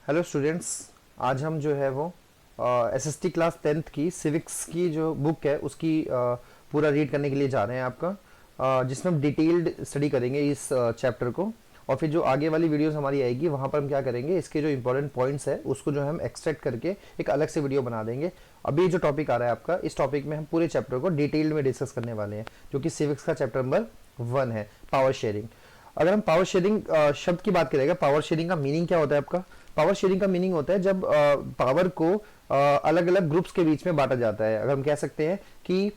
Hello students. आज हम जो है वो एसएसटी क्लास 10th की सिविक्स की जो बुक है उसकी पूरा रीड करने के लिए जा रहे हैं आपका, जिसमें हम डिटेल्ड स्टडी करेंगे इस चैप्टर को। और फिर जो आगे वाली वीडियोस हमारी आएगी वहाँ पर हम क्या करेंगे, इसके जो इंपॉर्टेंट पॉइंट्स है उसको जो है हम एक्सट्रैक्ट करके एक अलग से वीडियो बना देंगे। अभी जो टॉपिक आ रहा है आपका, इस टॉपिक में हम पूरे चैप्टर को डिटेल्ड में डिस्कस करने वाले हैं, जो कि सिविक्स का चैप्टर नंबर 1 है, पावर शेयरिंग। अगर हम पावर शेयरिंग शब्द की बात करेंगे, पावर शेयरिंग का मीनिंग क्या होता है आपका? पावर शेयरिंग का मीनिंग होता है जब पावर को अलग अलग ग्रुप्स के बीच में बांटा जाता है। अगर हम कह सकते हैं कि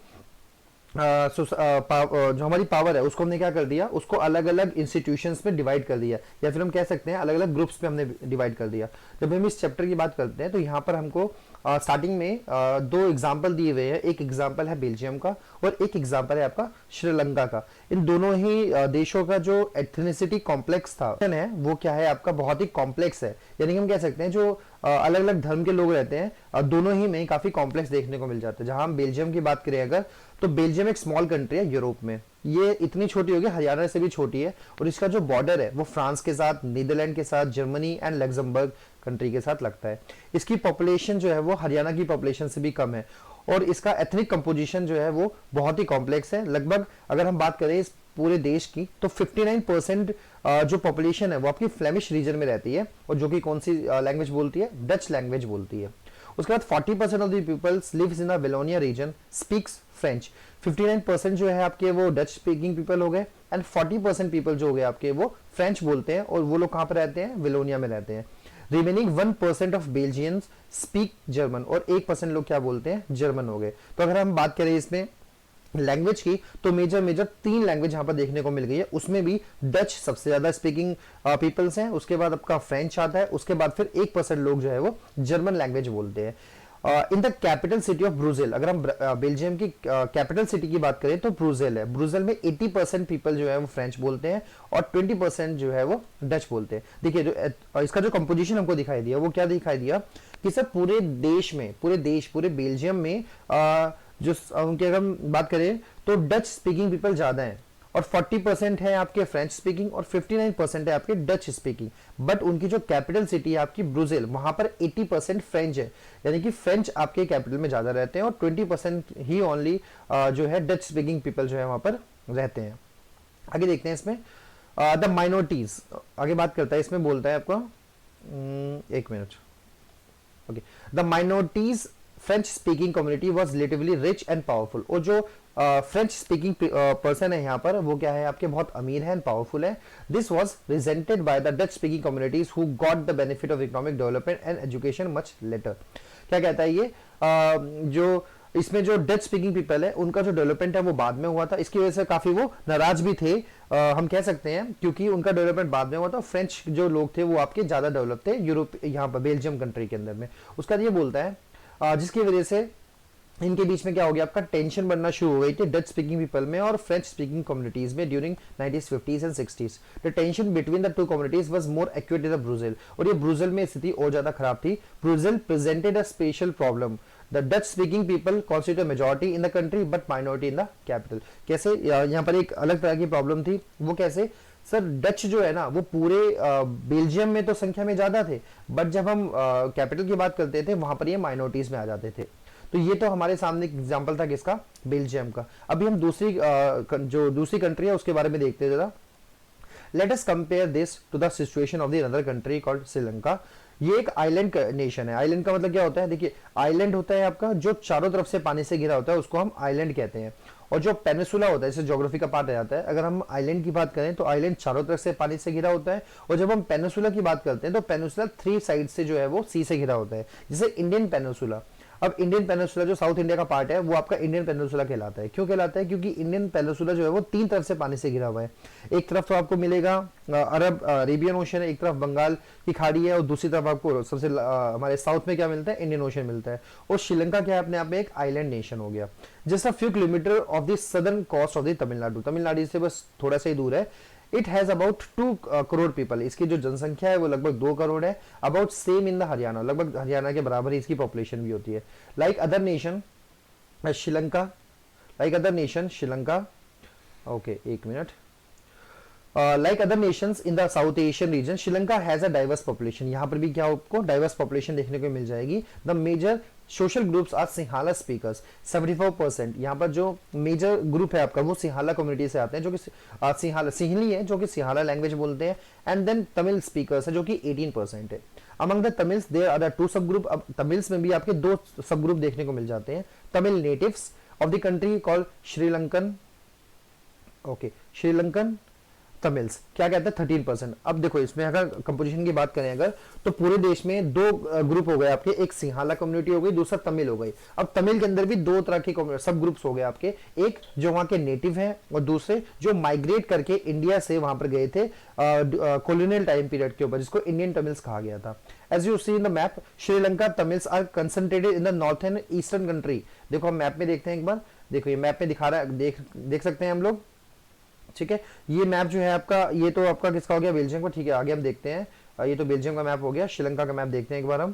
जो हमारी पावर है उसको हमने क्या कर दिया, उसको अलग अलग इंस्टीट्यूशंस में डिवाइड कर दिया, या फिर हम कह सकते हैं अलग अलग ग्रुप्स में हमने डिवाइड कर दिया। जब हम इस चैप्टर की बात करते हैं तो यहाँ पर हमको स्टार्टिंग में दो एग्जाम्पल दिए हुए हैं। एक एग्जाम्पल है बेल्जियम का और एक एग्जाम्पल है आपका श्रीलंका का। इन दोनों ही देशों का जो एथनिसिटी कॉम्प्लेक्स था है वो क्या है आपका, बहुत ही कॉम्प्लेक्स है। यानी कि हम कह सकते हैं जो अलग अलग धर्म के लोग रहते हैं दोनों ही में काफी कॉम्प्लेक्स देखने को मिल जाता है। जहां हम बेल्जियम की बात करें अगर, तो बेल्जियम एक स्मॉल कंट्री है यूरोप में। ये इतनी छोटी होगी, हरियाणा से भी छोटी है, और इसका जो बॉर्डर है वो फ्रांस के साथ, नीदरलैंड के साथ, जर्मनी एंड लग्जमबर्ग कंट्री के साथ लगता है। इसकी पॉपुलेशन जो है वो हरियाणा की पॉपुलेशन से भी कम है, और इसका एथनिक कंपोजिशन जो है वो बहुत ही कॉम्प्लेक्स है। लगभग अगर हम बात करें इस पूरे देश की तो 59% जो पॉपुलेशन है वो आपकी फ्लेमिश रीजन में रहती है, और जो कि कौन सी लैंग्वेज बोलती है? डच लैंग्वेज बोलती है। उसके बाद 40% of the peoples lives in the Wallonia region speaks French. 59% जो है आपके वो डच स्पीकिंग पीपल हो गए, एंड 40% पीपल जो हो गए आपके वो फ्रेंच बोलते हैं, और वो लोग कहाँ पर रहते हैं? वेलोनिया में रहते हैं। रिमेनिंग 1% ऑफ बेल्जियंस स्पीक जर्मन, और 1% लोग क्या बोलते हैं? जर्मन हो गए। तो अगर हम बात करें इसमें लैंग्वेज की, तो मेजर 3 लैंग्वेज यहां पर देखने को मिल गई है। उसमें भी डच सबसे ज्यादा स्पीकिंग पीपल्स हैं, उसके बाद आपका फ्रेंच आता है, उसके बाद फिर 1% लोग जो है वो जर्मन लैंग्वेज बोलते हैं। In the capital city of Brussels, अगर हम बेल्जियम की कैपिटल सिटी की बात करें तो ब्रुजेल है। ब्रुजेल में 80% पीपल जो है वो फ्रेंच बोलते हैं, और 20% जो है वो डच बोलते हैं। देखिए जो इसका जो कंपोजिशन हमको दिखाई दिया वो क्या दिखाई दिया कि सर पूरे देश में, पूरे बेल्जियम में जो उनकी अगर हम बात करें तो डच स्पीकिंग पीपल ज्यादा हैं, और 40% है आपके फ्रेंच स्पीकिंग, और 59% है आपके डच स्पीकिंग। बट उनकी जो कैपिटल सिटी है आपकी ब्रुजेल, वहां पर 80% फ्रेंच है, यानी कि फ्रेंच आपके कैपिटल में ज्यादा रहते हैं, और 20% ही ओनली जो है डच स्पीकिंग पीपल जो है वहां पर रहते हैं। आगे देखते हैं इसमें द माइनॉरिटीज, आगे बात करता है इसमें, बोलता है आपको एक minute. Okay, the minorities French speaking community was relatively rich and powerful. और जो फ्रेंच स्पीकिंग पर्सन है यहाँ पर वो क्या है आपके, बहुत अमीर है एंड पावरफुल है। This was resented by the Dutch speaking communities who got the benefit of economic development and education much later. क्या कहता है ये, जो इसमें जो डच स्पीकिंग पीपल है उनका जो डेवलपमेंट है वो बाद में हुआ था, इसकी वजह से काफी वो नाराज भी थे, हम कह सकते हैं, क्योंकि उनका डेवलपमेंट बाद में हुआ था। फ्रेंच जो लोग थे वो आपके ज्यादा डेवलप थे यूरोप, यहाँ पर बेल्जियम कंट्री के अंदर में। उसका ये बोलता है जिसकी वजह से इनके बीच में क्या हो गया, आपका टेंशन बनना शुरू हो गई थी डच स्पीकिंग पीपल में और फ्रेंच स्पीकिंग कम्युनिटीज में during 1950s and 60s। The tension between the two communities was more acute in the Brussels, और ये ब्रुजेल में स्थिति और ज्यादा खराब थी। Brussels presented a special problem, the Dutch speaking people constitute majority in the country but minority in the capital. कैसे यहाँ पर एक अलग तरह की प्रॉब्लम थी, वो कैसे सर, डच जो है ना वो पूरे बेल्जियम में तो संख्या में ज्यादा थे, बट जब हम कैपिटल की बात करते थे वहां पर ये माइनॉरिटीज में आ जाते थे। तो ये तो हमारे सामने एक एग्जांपल था किसका, बेल्जियम का। अभी हम जो दूसरी कंट्री है उसके बारे में देखते हैं जरा। Let us compare this to the situation of the another country called Sri Lanka. ये एक आइलैंड नेशन है। आइलैंड का मतलब क्या होता है, देखिए आइलैंड होता है आपका जो चारों तरफ से पानी से घिरा होता है, उसको हम आइलैंड कहते हैं। और जो पेनिसुला होता है, जैसे ज्योग्राफी का पार्ट आ जाता है, अगर हम आइलैंड की बात करें तो आइलैंड चारों तरफ से पानी से घिरा होता है, और जब हम पेनिसुला की बात करते हैं तो पेनिसुला 3 साइड से जो है वो सी से घिरा होता है, जैसे इंडियन पेनिसुला। अब इंडियन पेनिसुला जो साउथ इंडिया का पार्ट है वो आपका इंडियन पेनिसुला कहलाता है। क्यों कहलाता है? क्योंकि इंडियन पेनिसुला जो है वो 3 तरफ से पानी से घिरा हुआ है। एक तरफ तो आपको मिलेगा अरब अरेबियन ओशन है, एक तरफ बंगाल की खाड़ी है, और दूसरी तरफ आपको सबसे हमारे साउथ में क्या मिलता है, इंडियन ओशन मिलता है। और श्रीलंका क्या है, अपने आप में एक आइलैंड नेशन हो गया। Just a few kilometer off the southern coast of the Tamil Nadu, Tamil Nadu से बस थोड़ा सा ही दूर है। It has about 2 crore people, इसकी जो जनसंख्या है वो लगभग 2 करोड़ है। About same in the Haryana, लगभग हरियाणा के बराबर ही इसकी पॉपुलेशन भी होती है। Like other nation Sri Lanka, okay एक minute. Like other nations in the South Asian region, Sri Lanka has a diverse population. यहाँ पर भी क्या आपको डाइवर्स पॉपुलेशन देखने को मिल जाएगी। The major social groups are Sinhala speakers, 74%। यहाँ पर जो मेजर ग्रुप है आपका वो सिंहाला कम्युनिटी से आते हैं, जो कि सिंहाला सिंहली है, जो कि सिंहाला लैंग्वेज बोलते हैं। एंड देन तमिल स्पीकर्स है, जो कि 18% है। Among the Tamils there are the 2 sub group. अब तमिल्स में भी आपके 2 सब ग्रुप देखने को मिल जाते हैं। Tamil natives of the country called Sri Lankan, okay, Sri Lankan Tamils क्या कहते हैं 13%। अब देखो इसमें अगर कंपोजिशन की बात करें अगर, तो पूरे देश में 2 ग्रुप हो गए आपके, एक सिंहाला कम्युनिटी हो गई, दूसरा तमिल हो गई। अब तमिल के अंदर भी 2 तरह के सब ग्रुप्स हो गए आपके, एक जो वहां के नेटिव हैं और दूसरे जो माइग्रेट करके इंडिया से वहां पर गए थे कॉलोनियल टाइम पीरियड के ऊपर, जिसको इंडियन तमिल्स कहा गया था। As you see in the map, Sri Lanka Tamils are concentrated in the north and eastern country. देखो हम मैप में देखते हैं एक बार, देखो ये मैप में दिखा रहा है, देख सकते हैं हम लोग, ठीक है। ये मैप जो है आपका, ये तो आपका किसका हो गया, बेल्जियम का, ठीक है। आगे हम देखते हैं, ये तो बेल्जियम का मैप हो गया। श्रीलंका का मैप देखते हैं एक बार हम,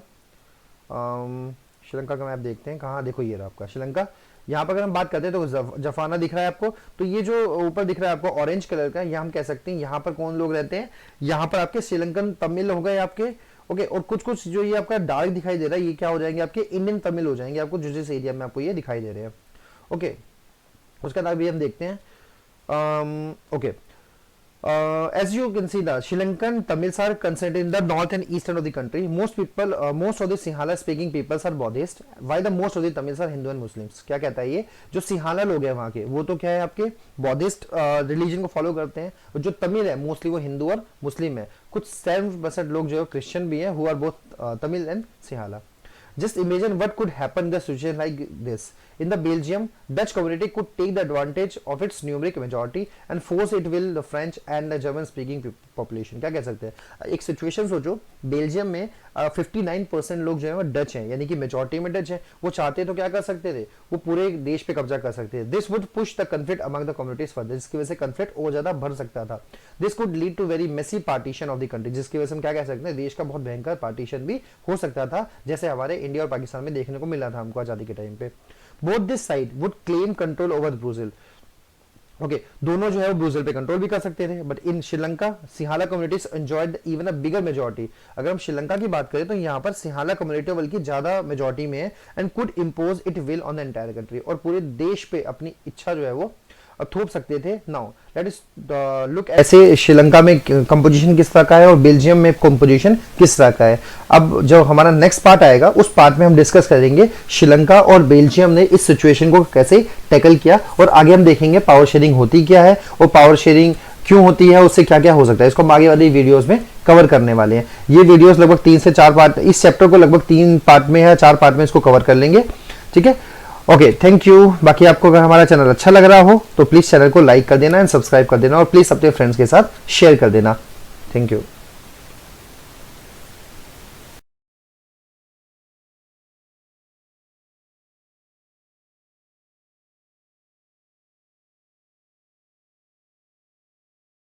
श्रीलंका का मैप देखते हैं कहाँ, देखो ये रहा आपका श्रीलंका। यहाँ पर अगर हम बात करते हैं तो जफाना दिख रहा है आपको, तो ये जो ऊपर दिख रहा है आपको ऑरेंज कलर का, यहाँ हम कह सकते हैं यहाँ पर कौन लोग रहते हैं, यहाँ पर आपके श्रीलंकन तमिल हो गए आपके, ओके। और कुछ कुछ जो ये आपका डार्क दिखाई दे रहा है, ये क्या हो जाएंगे आपके इंडियन तमिल हो जाएंगे आपको, जिस एरिया में आपको ये दिखाई दे रहे हैं, ओके। उसके बाद भी हम देखते हैं, okay. As you can see, the Sri Lankan Tamils are concentrated in the north and eastern of the country. Most people, most of the Sinhala speaking peoples are Buddhist, while the most of the Tamils are Hindu and Muslims. क्या कहता है ये, जो सिंहाला लोग हैं वहाँ के, वो तो क्या है आपके बौद्धिस्ट रिलीजन को फॉलो करते हैं, और जो तमिल है मोस्टली वो हिंदू और मुस्लिम है। कुछ 7% लोग जो है क्रिश्चियन भी है, who are both Tamil and Sinhala. Just imagine what could happen in the situation like this. In the Belgium, Dutch community could take the advantage of its numeric majority and force it with the French and the German speaking population. क्या कह सकते हैं, एक situation सोचो, Belgium में 59% लोग जो है वो डच हैं, यानी कि मेजॉरिटी में डच हैं। वो चाहते तो क्या कर सकते थे, वो पूरे देश पे कब्जा कर सकते थे। This would push the conflict among the communities further, जिसकी वजह से कन्फ्लिक्ट और ज्यादा बढ़ सकता था। This could lead to very messy partition of the country, जिसकी वजह से हम क्या कह सकते हैं, देश का बहुत भयंकर पार्टीशन भी हो सकता था, जैसे हमारे इंडिया और पाकिस्तान में देखने को मिला था हमको आजादी के टाइम पे। Both this side would claim control over Brussels, okay, दोनों जो है वो ब्रूजिल पे कंट्रोल भी कर सकते थे। But in Sri Lanka Sinhala communities enjoyed even a bigger majority. अगर हम श्रीलंका की बात करें तो यहाँ पर सिंहाला कम्युनिटी बल्कि ज्यादा मेजॉरिटी में है, and could impose it will on the entire country, और पूरे देश पे अपनी इच्छा जो है वो थोप सकते थे। नाउ लेट इज लुक, ऐसे श्रीलंका में कंपोजिशन किस तरह का है और बेल्जियम में कंपोजिशन किस तरह का है। अब जो हमारा नेक्स्ट पार्ट आएगा उस पार्ट में हम डिस्कस करेंगे श्रीलंका और बेल्जियम ने इस सिचुएशन को कैसे टैकल किया, और आगे हम देखेंगे पावर शेयरिंग होती क्या है और पावर शेयरिंग क्यों होती है, उससे क्या क्या हो सकता है। इसको हम आगे वाली वीडियोस में कवर करने वाले हैं। ये वीडियोस लगभग 3 से 4 पार्ट, इस चैप्टर को लगभग 3 पार्ट में या 4 पार्ट में इसको कवर कर लेंगे, ठीक है। Okay, thank you. बाकी आपको अगर हमारा चैनल अच्छा लग रहा हो तो प्लीज चैनल को लाइक कर देना एंड सब्सक्राइब कर देना, और प्लीज अपने फ्रेंड्स के साथ शेयर कर देना। Thank you.